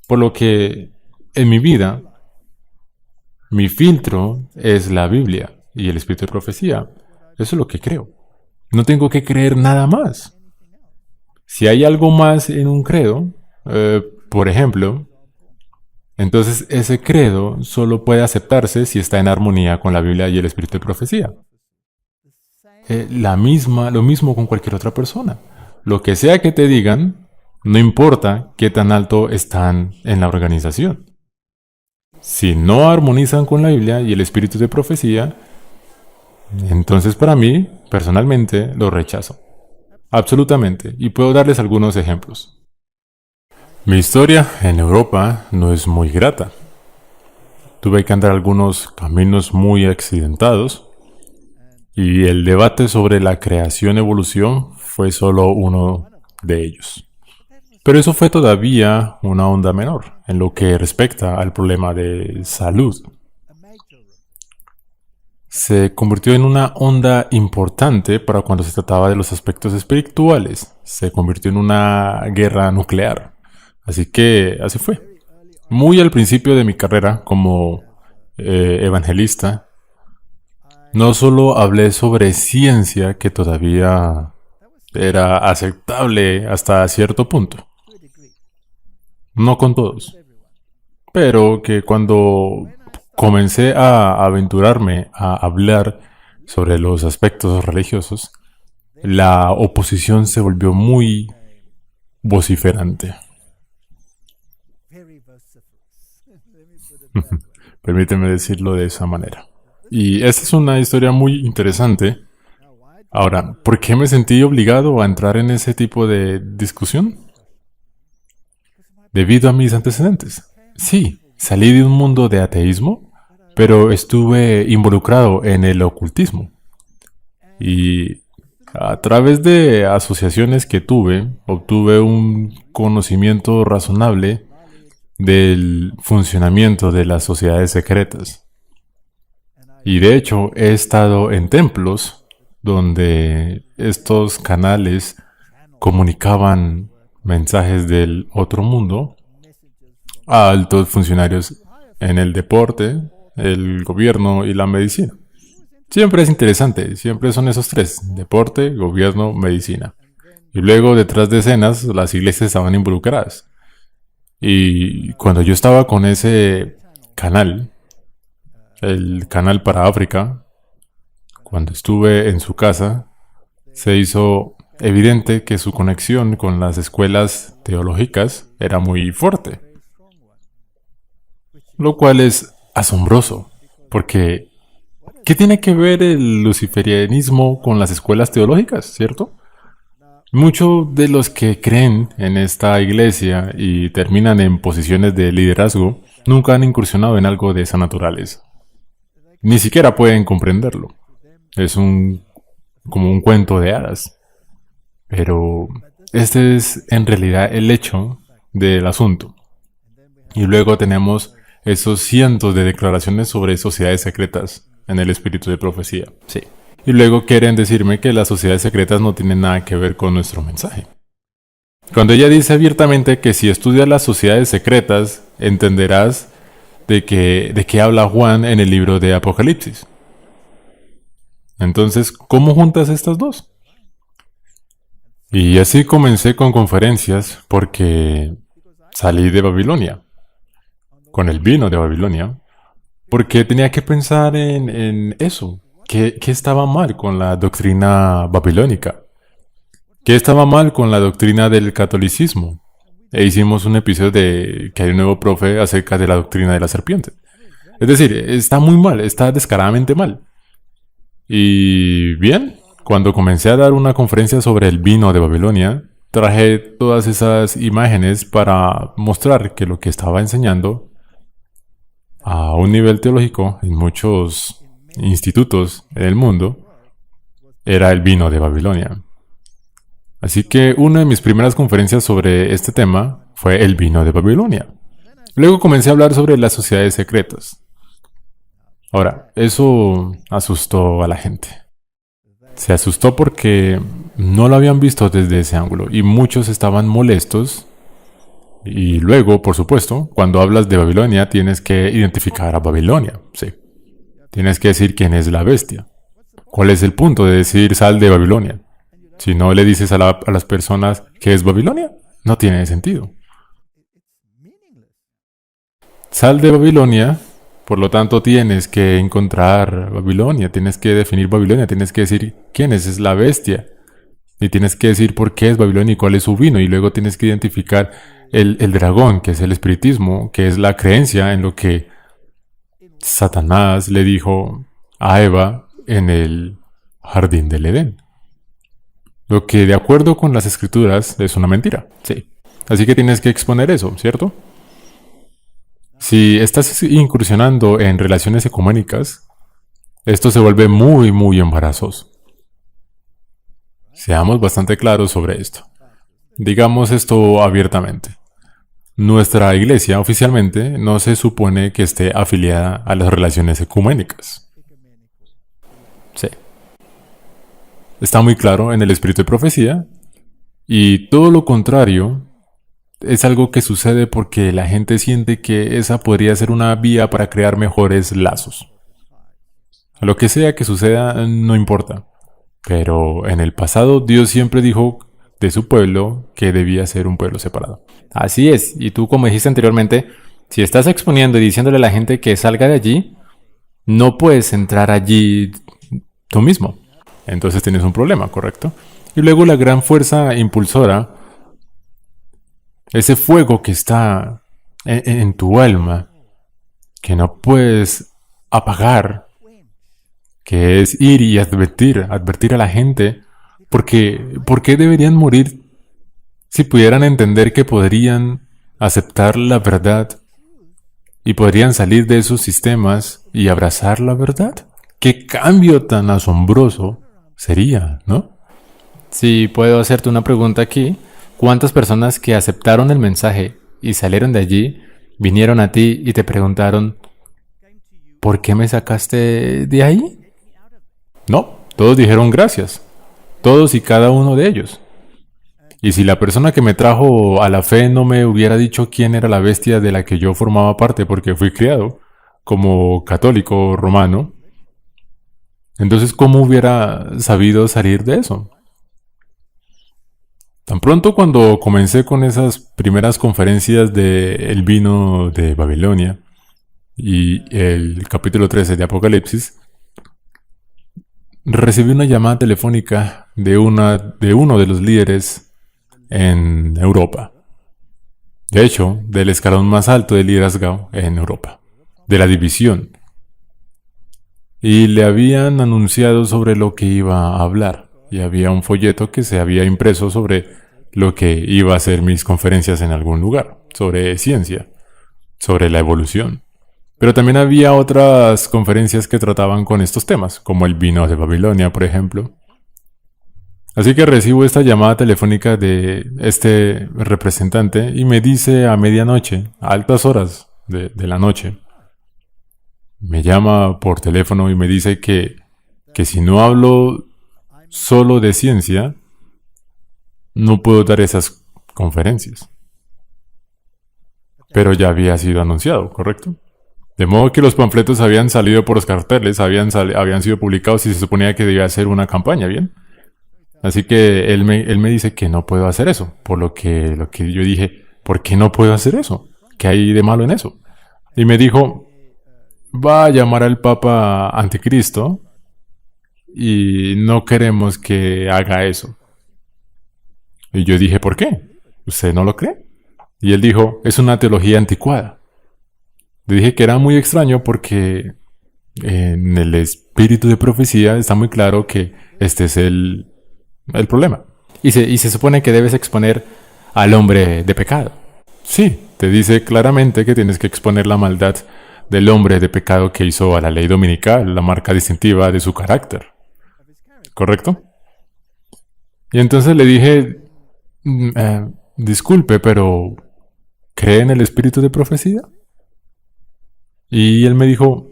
Por lo que en mi vida, mi filtro es la Biblia y el espíritu de profecía. Eso es lo que creo. No tengo que creer nada más. Si hay algo más en un credo, por ejemplo, entonces ese credo solo puede aceptarse si está en armonía con la Biblia y el espíritu de profecía. Lo mismo con cualquier otra persona. Lo que sea que te digan, no importa qué tan alto están en la organización. Si no armonizan con la Biblia y el espíritu de profecía, entonces para mí, personalmente, lo rechazo. Absolutamente. Y puedo darles algunos ejemplos. Mi historia en Europa no es muy grata. Tuve que andar algunos caminos muy accidentados. Y el debate sobre la creación-evolución fue solo uno de ellos. Pero eso fue todavía una onda menor en lo que respecta al problema de salud. Se convirtió en una onda importante para cuando se trataba de los aspectos espirituales. Se convirtió en una guerra nuclear. Así que así fue. Muy al principio de mi carrera como evangelista, no solo hablé sobre ciencia que todavía era aceptable hasta cierto punto. No con todos. Pero que cuando comencé a aventurarme a hablar sobre los aspectos religiosos, la oposición se volvió muy vociferante. Permíteme decirlo de esa manera. Y esta es una historia muy interesante. Ahora, ¿por qué me sentí obligado a entrar en ese tipo de discusión? Debido a mis antecedentes. Sí, salí de un mundo de ateísmo, pero estuve involucrado en el ocultismo. Y a través de asociaciones que tuve, obtuve un conocimiento razonable del funcionamiento de las sociedades secretas. Y de hecho he estado en templos donde estos canales comunicaban mensajes del otro mundo a altos funcionarios en el deporte, el gobierno y la medicina. Siempre es interesante, siempre son esos tres: deporte, gobierno, medicina. Y luego detrás de escenas las iglesias estaban involucradas. Y cuando yo estaba con ese canal, el canal para África, cuando estuve en su casa, se hizo evidente que su conexión con las escuelas teológicas era muy fuerte. Lo cual es asombroso, porque ¿qué tiene que ver el luciferianismo con las escuelas teológicas, cierto? Muchos de los que creen en esta iglesia y terminan en posiciones de liderazgo nunca han incursionado en algo de esa naturaleza. Ni siquiera pueden comprenderlo. Es como un cuento de hadas. Pero este es en realidad el hecho del asunto. Y luego tenemos esos cientos de declaraciones sobre sociedades secretas en el espíritu de profecía. Sí. Y luego quieren decirme que las sociedades secretas no tienen nada que ver con nuestro mensaje. Cuando ella dice abiertamente que si estudias las sociedades secretas, entenderás de qué habla Juan en el libro de Apocalipsis. Entonces, ¿cómo juntas estas dos? Y así comencé con conferencias porque salí de Babilonia, con el vino de Babilonia, porque tenía que pensar en eso. ¿Qué estaba mal con la doctrina babilónica? ¿Qué estaba mal con la doctrina del catolicismo? E hicimos un episodio de que hay un nuevo profe acerca de la doctrina de la serpiente. Es decir, está muy mal, está descaradamente mal. Y bien, cuando comencé a dar una conferencia sobre el vino de Babilonia, traje todas esas imágenes para mostrar que lo que estaba enseñando a un nivel teológico en muchos institutos en el mundo era el vino de Babilonia. Así que una de mis primeras conferencias sobre este tema fue el vino de Babilonia. Luego comencé a hablar sobre las sociedades secretas. Ahora, eso asustó a la gente. Se asustó porque no lo habían visto desde ese ángulo y muchos estaban molestos Y luego, por supuesto, cuando hablas de Babilonia, tienes que identificar a Babilonia. Sí. Tienes que decir quién es la bestia. ¿Cuál es el punto de decir sal de Babilonia? Si no le dices a las personas qué es Babilonia, no tiene sentido. Sal de Babilonia, por lo tanto tienes que encontrar Babilonia, tienes que definir Babilonia, tienes que decir quién es la bestia. Y tienes que decir por qué es Babilonia y cuál es su vino. Y luego tienes que identificar el dragón, que es el espiritismo, que es la creencia en lo que Satanás le dijo a Eva en el jardín del Edén. Lo que de acuerdo con las escrituras es una mentira. Sí. Así que tienes que exponer eso, ¿cierto? Si estás incursionando en relaciones ecuménicas, esto se vuelve muy, muy embarazoso. Seamos bastante claros sobre esto. Digamos esto abiertamente. Nuestra iglesia oficialmente no se supone que esté afiliada a las relaciones ecuménicas. Sí. Está muy claro en el espíritu de profecía, y todo lo contrario es algo que sucede porque la gente siente que esa podría ser una vía para crear mejores lazos. Lo que sea que suceda no importa, pero en el pasado Dios siempre dijo de su pueblo que debía ser un pueblo separado. Así es, y tú como dijiste anteriormente, si estás exponiendo y diciéndole a la gente que salga de allí, no puedes entrar allí tú mismo. Entonces tienes un problema, ¿correcto? Y luego la gran fuerza impulsora, ese fuego que está en tu alma, que no puedes apagar, que es ir y advertir a la gente, porque ¿por qué deberían morir si pudieran entender que podrían aceptar la verdad y podrían salir de esos sistemas y abrazar la verdad? ¡Qué cambio tan asombroso sería, ¿no? Si puedo hacerte una pregunta aquí, ¿cuántas personas que aceptaron el mensaje y salieron de allí, vinieron a ti y te preguntaron, ¿por qué me sacaste de ahí? No, todos dijeron gracias, todos y cada uno de ellos. Y si la persona que me trajo a la fe no me hubiera dicho quién era la bestia de la que yo formaba parte porque fui criado como católico romano, entonces ¿cómo hubiera sabido salir de eso? Tan pronto cuando comencé con esas primeras conferencias de El vino de Babilonia y el capítulo 13 de Apocalipsis, recibí una llamada telefónica de uno de los líderes en Europa. De hecho, del escalón más alto de liderazgo en Europa, de la división. Y le habían anunciado sobre lo que iba a hablar. Y había un folleto que se había impreso sobre lo que iba a ser mis conferencias en algún lugar, sobre ciencia, sobre la evolución. Pero también había otras conferencias que trataban con estos temas, como el vino de Babilonia, por ejemplo. Así que recibo esta llamada telefónica de este representante y me dice a medianoche, a altas horas de la noche, me llama por teléfono y me dice que si no hablo solo de ciencia, no puedo dar esas conferencias. Pero ya había sido anunciado, ¿correcto? De modo que los panfletos habían salido por los carteles, habían sido publicados y se suponía que debía ser una campaña, ¿bien? Así que él me dice que no puedo hacer eso. Por lo que yo dije, ¿por qué no puedo hacer eso? ¿Qué hay de malo en eso? Y me dijo, va a llamar al Papa Anticristo y no queremos que haga eso. Y yo dije, ¿por qué? ¿Usted no lo cree? Y él dijo, es una teología anticuada. Le dije que era muy extraño porque en el espíritu de profecía está muy claro que este es el problema. Y se supone que debes exponer al hombre de pecado. Sí, te dice claramente que tienes que exponer la maldad del hombre de pecado que hizo a la ley dominical, la marca distintiva de su carácter. ¿Correcto? Y entonces le dije, disculpe, pero ¿cree en el espíritu de profecía? Y él me dijo,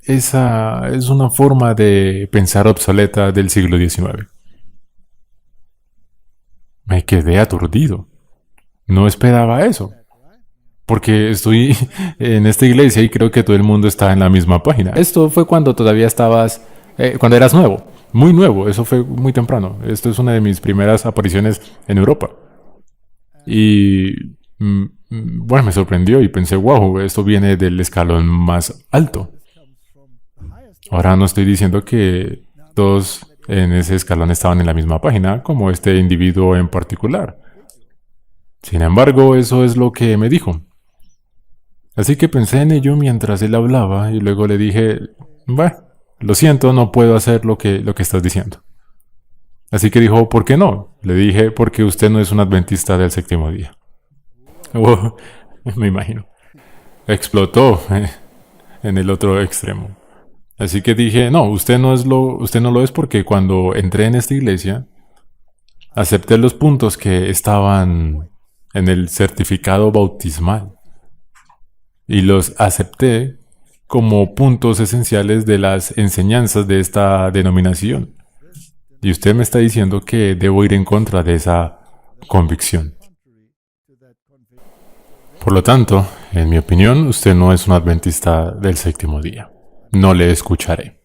esa es una forma de pensar obsoleta del siglo XIX. Me quedé aturdido. No esperaba eso. porque estoy en esta iglesia y creo que todo el mundo está en la misma página. Esto fue cuando todavía estabas, cuando eras nuevo. Muy nuevo, eso fue muy temprano. Esto es una de mis primeras apariciones en Europa. Y bueno, me sorprendió y pensé, wow, esto viene del escalón más alto. Ahora no estoy diciendo que todos en ese escalón estaban en la misma página, como este individuo en particular. Sin embargo, eso es lo que me dijo. Así que pensé en ello mientras él hablaba y luego le dije, bueno, lo siento, no puedo hacer lo que estás diciendo. Así que dijo, ¿por qué no? Le dije, porque usted no es un adventista del séptimo día. Wow, me imagino. Explotó en el otro extremo. Así que dije, no, usted no lo es porque cuando entré en esta iglesia, acepté los puntos que estaban en el certificado bautismal y los acepté como puntos esenciales de las enseñanzas de esta denominación. Y usted me está diciendo que debo ir en contra de esa convicción. Por lo tanto, en mi opinión, usted no es un adventista del séptimo día. No le escucharé.